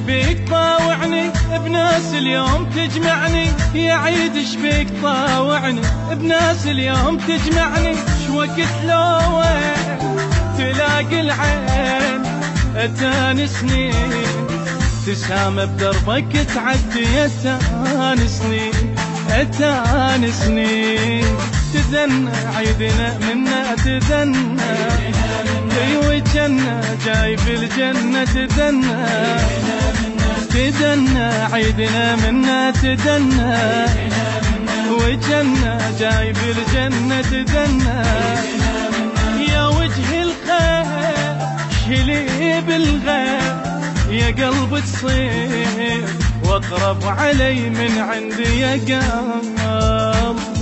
شبيك طاوعني بناس اليوم تجمعني، يا عيد شبيك طاوعني بناس اليوم تجمعني، شوقت لو وين تلاقي العين اتانسني، تسام بدربك تعدي اتانسني اتانسني، تدنى عيدنا منا تدنى، ايوه جنة جاي في الجنة تدنى، تدنى عيدنا منا تدنى، وجنة جاي في الجنة تدنى، يا وجه الخير شلي بالغير، يا قلب تصير واقرب علي من عندي يا قلب.